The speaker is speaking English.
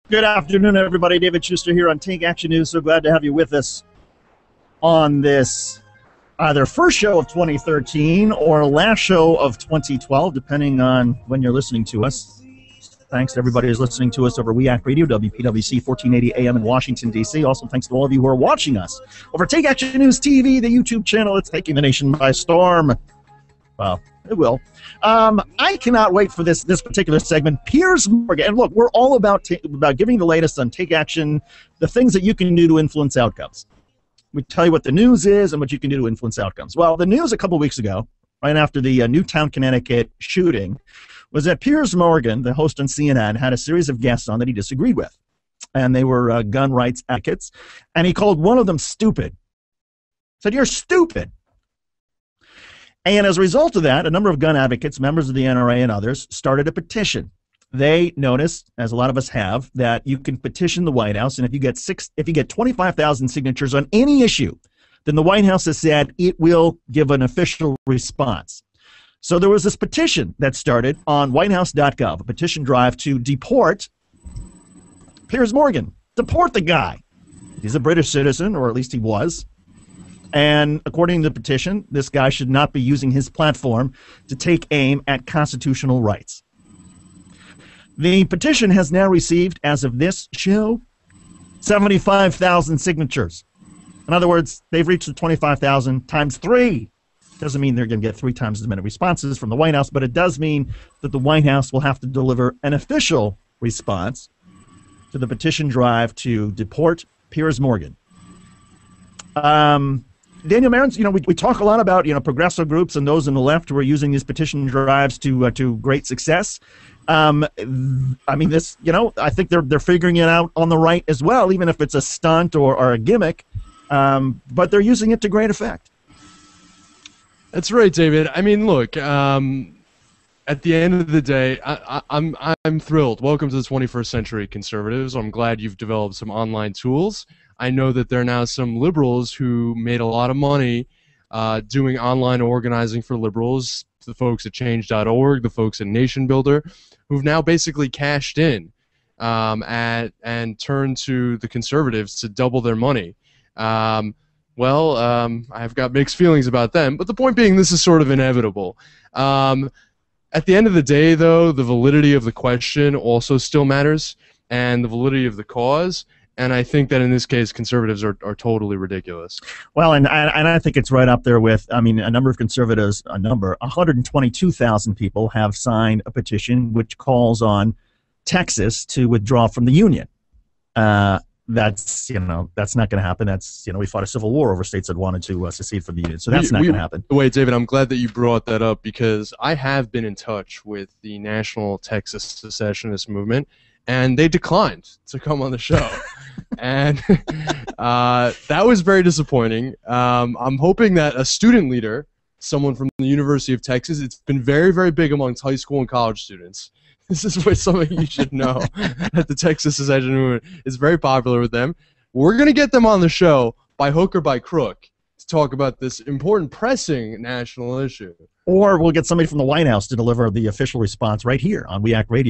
Good afternoon, everybody. David Shuster here on Take Action News. So glad to have you with us on this either first show of 2013 or last show of 2012, depending on when you're listening to us. Thanks to everybody who's listening to us over WEAC Radio, WPWC 1480 AM in Washington, D.C. Also, thanks to all of you who are watching us over Take Action News TV, the YouTube channel. It's taking the nation by storm. Well, it will. I cannot wait for this particular segment. Piers Morgan, and look, we're all about giving the latest on Take Action, the things that you can do to influence outcomes. We tell you what the news is and what you can do to influence outcomes. Well, the news a couple weeks ago, right after the Newtown, Connecticut shooting, was that Piers Morgan, the host on CNN, had a series of guests on that he disagreed with, and they were gun rights advocates, and he called one of them stupid. Said, "You're stupid." And as a result of that, a number of gun advocates, members of the NRA and others, started a petition. They noticed, as a lot of us have, that you can petition the White House, and if you get 25,000 signatures on any issue, then the White House has said it will give an official response. So there was this petition that started on whitehouse.gov, a petition drive to deport Piers Morgan. Deport the guy. He's a British citizen, or at least he was. And according to the petition, this guy should not be using his platform to take aim at constitutional rights. The petition has now received, as of this show, 75,000 signatures. In other words, they've reached the 25,000 times 3. Doesn't mean they're going to get 3 times as many responses from the White House, but it does mean that the White House will have to deliver an official response to the petition drive to deport Piers Morgan. Daniel Marins, we talk a lot about progressive groups and those on the left who are using these petition drives to great success. I think they're figuring it out on the right as well, even if it's a stunt or a gimmick. But they're using it to great effect. That's right, David. I mean, look. At the end of the day, I'm thrilled. Welcome to the 21st century, conservatives. I'm glad you've developed some online tools. I know that there are now some liberals who made a lot of money doing online organizing for liberals, the folks at change.org, the folks at Nation Builder, who've now basically cashed in and turned to the conservatives to double their money. I've got mixed feelings about them, but the point being this is sort of inevitable. At the end of the day, though, the validity of the question also still matters, and the validity of the cause. And I think that in this case, conservatives are totally ridiculous. Well, and I think it's right up there with, a number of conservatives, 122,000 people have signed a petition which calls on Texas to withdraw from the Union. That's not going to happen. That's, we fought a civil war over states that wanted to secede from the Union. So that's not going to happen. Wait, David, I'm glad that you brought that up because I have been in touch with the National Texas Secessionist Movement, and they declined to come on the show. And that was very disappointing. I'm hoping that a student leader, someone from the University of Texas, it's been very, very big amongst high school and college students. This is something you should know, that the Texas Secession Movement is very popular with them. We're going to get them on the show by hook or by crook to talk about this important, pressing national issue. Or we'll get somebody from the White House to deliver the official response right here on WEAC Radio.